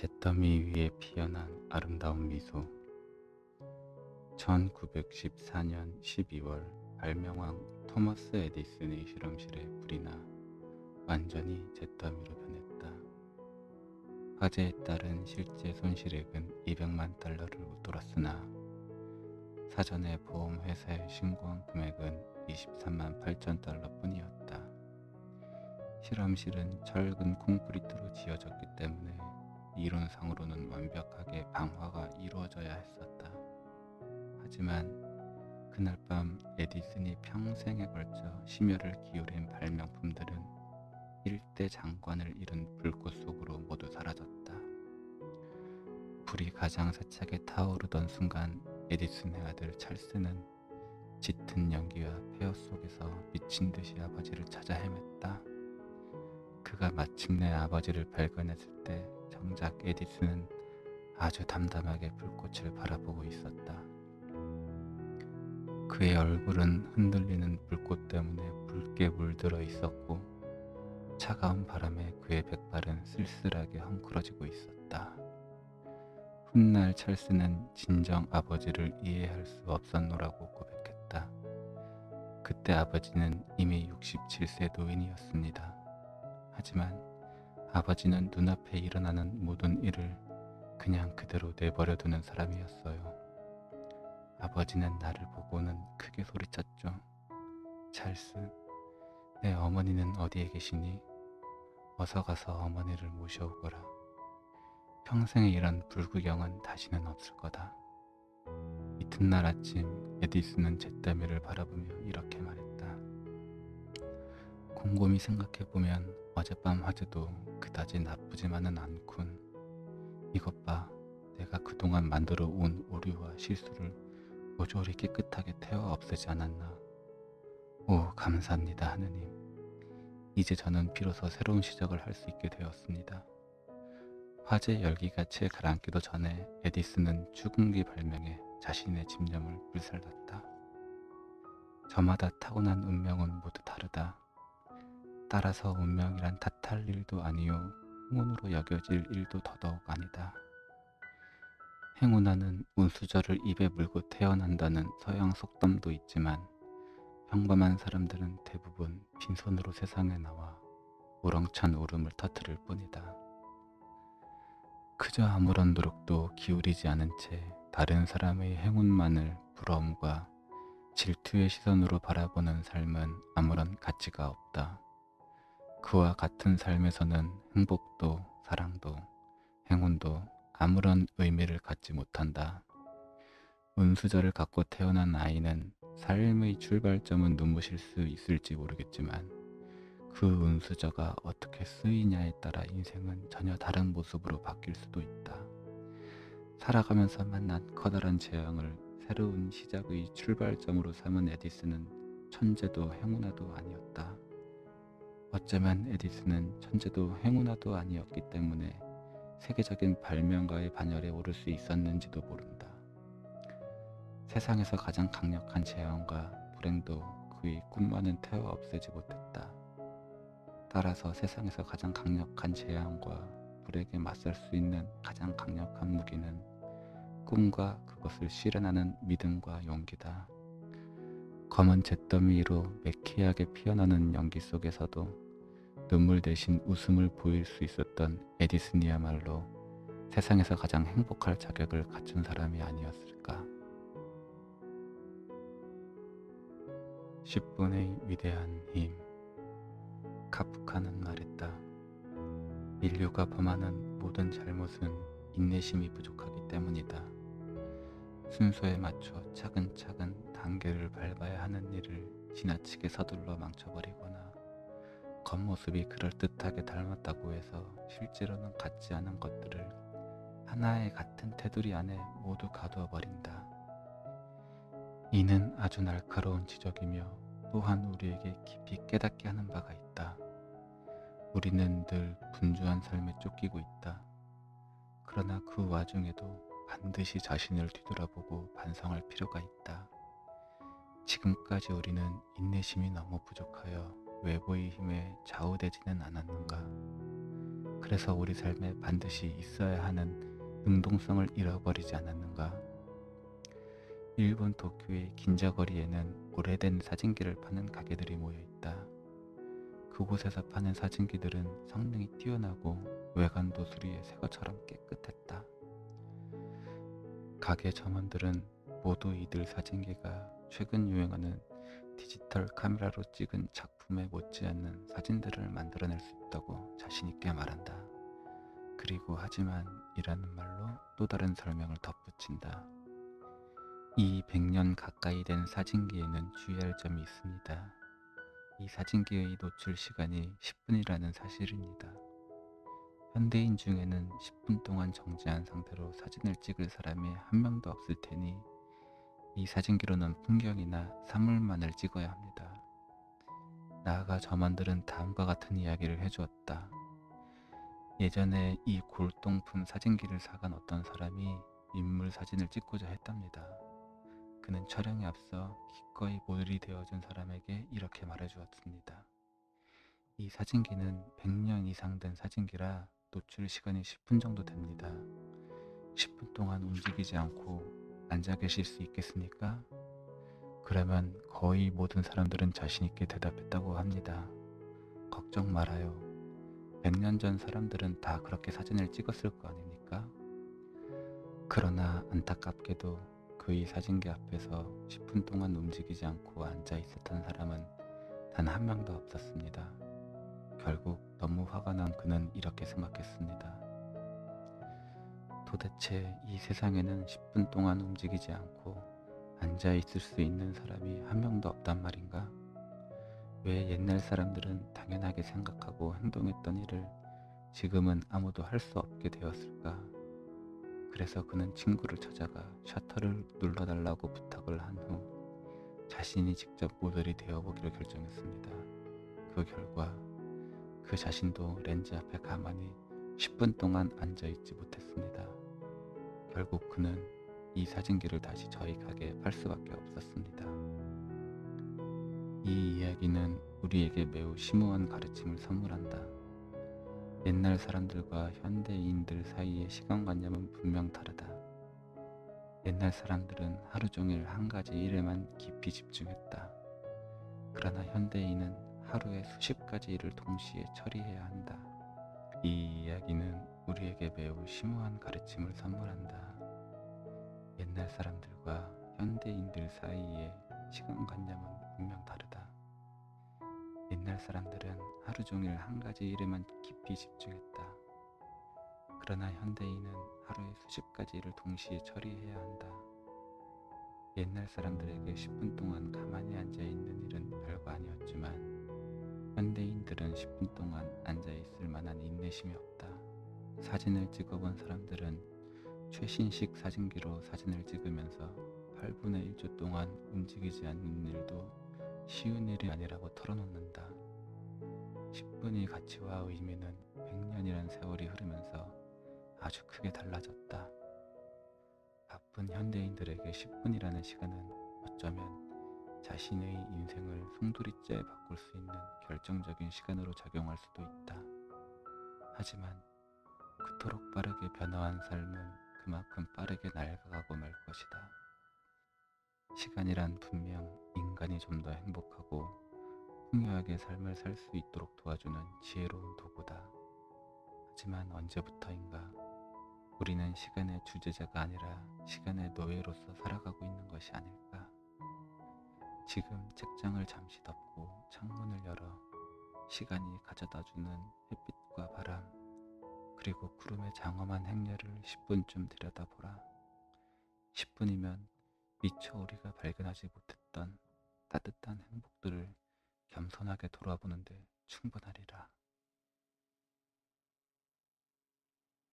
잿더미 위에 피어난 아름다운 미소. 1914년 12월 발명왕 토머스 에디슨의 실험실에 불이 나 완전히 잿더미로 변했다. 화재에 따른 실제 손실액은 200만 달러를 웃돌았으나 사전에 보험회사에 신고한 금액은 23만 8천 달러 뿐이었다. 실험실은 철근 콘크리트로 지어졌기 때문에 이론상으로는 완벽하게 방화가 이루어져야 했었다. 하지만 그날 밤 에디슨이 평생에 걸쳐 심혈을 기울인 발명품들은 일대 장관을 잃은 불꽃 속으로 모두 사라졌다. 불이 가장 세차게 타오르던 순간 에디슨의 아들 찰스는 짙은 연기와 폐허 속에서 미친 듯이 아버지를 찾아 헤맸다. 그가 마침내 아버지를 발견했을 때 정작 에디슨은 아주 담담하게 불꽃을 바라보고 있었다. 그의 얼굴은 흔들리는 불꽃 때문에 붉게 물들어 있었고 차가운 바람에 그의 백발은 쓸쓸하게 헝클어지고 있었다. 훗날 찰스는 진정 아버지를 이해할 수 없었노라고 고백했다. 그때 아버지는 이미 67세 노인이었습니다. 하지만 아버지는 눈앞에 일어나는 모든 일을 그냥 그대로 내버려두는 사람이었어요. 아버지는 나를 보고는 크게 소리쳤죠. 찰스, 내 어머니는 어디에 계시니? 어서 가서 어머니를 모셔오거라. 평생에 이런 불구경은 다시는 없을 거다. 이튿날 아침 에디슨은 잿더미를 바라보며 이렇게 말했다. 곰곰이 생각해보면 어젯밤 화재도 그다지 나쁘지만은 않군. 이것 봐, 내가 그동안 만들어 온 오류와 실수를 모조리 깨끗하게 태워 없애지 않았나. 오, 감사합니다 하느님. 이제 저는 비로소 새로운 시작을 할 수 있게 되었습니다. 화재 열기가 채 가라앉기도 전에 에디슨은 추궁기 발명에 자신의 집념을 불살랐다. 저마다 타고난 운명은 모두 다르다. 따라서 운명이란 탓할 일도 아니요 행운으로 여겨질 일도 더더욱 아니다. 행운아는 운수저를 입에 물고 태어난다는 서양 속담도 있지만 평범한 사람들은 대부분 빈손으로 세상에 나와 우렁찬 울음을 터뜨릴 뿐이다. 그저 아무런 노력도 기울이지 않은 채 다른 사람의 행운만을 부러움과 질투의 시선으로 바라보는 삶은 아무런 가치가 없다. 그와 같은 삶에서는 행복도 사랑도 행운도 아무런 의미를 갖지 못한다. 운수저를 갖고 태어난 아이는 삶의 출발점은 눈부실 수 있을지 모르겠지만 그 운수저가 어떻게 쓰이냐에 따라 인생은 전혀 다른 모습으로 바뀔 수도 있다. 살아가면서 만난 커다란 재앙을 새로운 시작의 출발점으로 삼은 에디슨은 천재도 행운아도 아니었다. 어쩌면 에디슨은 천재도 행운아도 아니었기 때문에 세계적인 발명가의 반열에 오를 수 있었는지도 모른다. 세상에서 가장 강력한 재앙과 불행도 그의 꿈만은 태워 없애지 못했다. 따라서 세상에서 가장 강력한 재앙과 불행에 맞설 수 있는 가장 강력한 무기는 꿈과 그것을 실현하는 믿음과 용기다. 검은 잿더미 위로 매캐하게 피어나는 연기 속에서도 눈물 대신 웃음을 보일 수 있었던 에디슨이야말로 세상에서 가장 행복할 자격을 갖춘 사람이 아니었을까. 10분의 위대한 힘. 카프카는 말했다. 인류가 범하는 모든 잘못은 인내심이 부족하기 때문이다. 순서에 맞춰 차근차근 단계를 밟아야 하는 일을 지나치게 서둘러 망쳐버리거나 겉모습이 그럴듯하게 닮았다고 해서 실제로는 같지 않은 것들을 하나의 같은 테두리 안에 모두 가두어 버린다. 이는 아주 날카로운 지적이며 또한 우리에게 깊이 깨닫게 하는 바가 있다. 우리는 늘 분주한 삶에 쫓기고 있다. 그러나 그 와중에도 반드시 자신을 뒤돌아보고 반성할 필요가 있다. 지금까지 우리는 인내심이 너무 부족하여 외부의 힘에 좌우되지는 않았는가? 그래서 우리 삶에 반드시 있어야 하는 능동성을 잃어버리지 않았는가? 일본 도쿄의 긴자거리에는 오래된 사진기를 파는 가게들이 모여 있다. 그곳에서 파는 사진기들은 성능이 뛰어나고 외관도 수리해 새 것처럼 깨끗했다. 가게 점원들은 모두 이들 사진기가 최근 유행하는 디지털 카메라로 찍은 작품에 못지않는 사진들을 만들어낼 수 있다고 자신있게 말한다. 그리고 하지만 이라는 말로 또 다른 설명을 덧붙인다. 이 100년 가까이 된 사진기에는 주의할 점이 있습니다. 이 사진기의 노출 시간이 10분이라는 사실입니다. 현대인 중에는 10분 동안 정지한 상태로 사진을 찍을 사람이 한 명도 없을 테니 이 사진기로는 풍경이나 사물만을 찍어야 합니다. 나아가 점원들은 다음과 같은 이야기를 해주었다. 예전에 이 골동품 사진기를 사간 어떤 사람이 인물 사진을 찍고자 했답니다. 그는 촬영에 앞서 기꺼이 모델이 되어준 사람에게 이렇게 말해주었습니다. 이 사진기는 100년 이상 된 사진기라 노출 시간이 10분 정도 됩니다. 10분 동안 움직이지 않고 앉아 계실 수 있겠습니까? 그러면 거의 모든 사람들은 자신있게 대답했다고 합니다. 걱정 말아요. 100년 전 사람들은 다 그렇게 사진을 찍었을 거 아닙니까? 그러나 안타깝게도 그의 사진기 앞에서 10분 동안 움직이지 않고 앉아 있었던 사람은 단 한 명도 없었습니다. 결국 너무 화가 난 그는 이렇게 생각했습니다. 도대체 이 세상에는 10분 동안 움직이지 않고 앉아 있을 수 있는 사람이 한 명도 없단 말인가? 왜 옛날 사람들은 당연하게 생각하고 행동했던 일을 지금은 아무도 할 수 없게 되었을까? 그래서 그는 친구를 찾아가 셔터를 눌러달라고 부탁을 한 후 자신이 직접 모델이 되어보기로 결정했습니다. 그 결과 그 자신도 렌즈 앞에 가만히 10분 동안 앉아있지 못했습니다. 결국 그는 이 사진기를 다시 저희 가게에 팔 수밖에 없었습니다. 이 이야기는 우리에게 매우 심오한 가르침을 선물한다. 옛날 사람들과 현대인들 사이의 시간관념은 분명 다르다. 옛날 사람들은 하루 종일 한 가지 일에만 깊이 집중했다. 그러나 현대인은 하루에 수십 가지 일을 동시에 처리해야 한다. 이 이야기는 우리에게 매우 심오한 가르침을 선물한다. 옛날 사람들과 현대인들 사이의 시간관념은 분명 다르다. 옛날 사람들은 하루 종일 한 가지 일에만 깊이 집중했다. 그러나 현대인은 하루에 수십 가지 일을 동시에 처리해야 한다. 옛날 사람들에게 10분 동안 가만히 앉아있는 일은 별거 아니었지만 현대인들은 10분 동안 앉아있을 만한 인내심이 없다. 사진을 찍어본 사람들은 최신식 사진기로 사진을 찍으면서 8분의 1초 동안 움직이지 않는 일도 쉬운 일이 아니라고 털어놓는다. 10분의 가치와 의미는 100년이란 세월이 흐르면서 아주 크게 달라졌다. 바쁜 현대인들에게 10분이라는 시간은 어쩌면 자신의 인생을 송두리째 바꿀 수 있는 결정적인 시간으로 작용할 수도 있다. 하지만 그토록 빠르게 변화한 삶은 그만큼 빠르게 낡아가고 말 것이다. 시간이란 분명 인간이 좀 더 행복하고 풍요하게 삶을 살 수 있도록 도와주는 지혜로운 도구다. 하지만 언제부터인가 우리는 시간의 주제자가 아니라 시간의 노예로서 살아가고 있는 것이 아닐까? 지금 책장을 잠시 덮고 창문을 열어 시간이 가져다주는 햇빛과 바람, 그리고 구름의 장엄한 행렬을 10분쯤 들여다보라. 10분이면 미처 우리가 발견하지 못했던 따뜻한 행복들을 겸손하게 돌아보는데 충분하리라.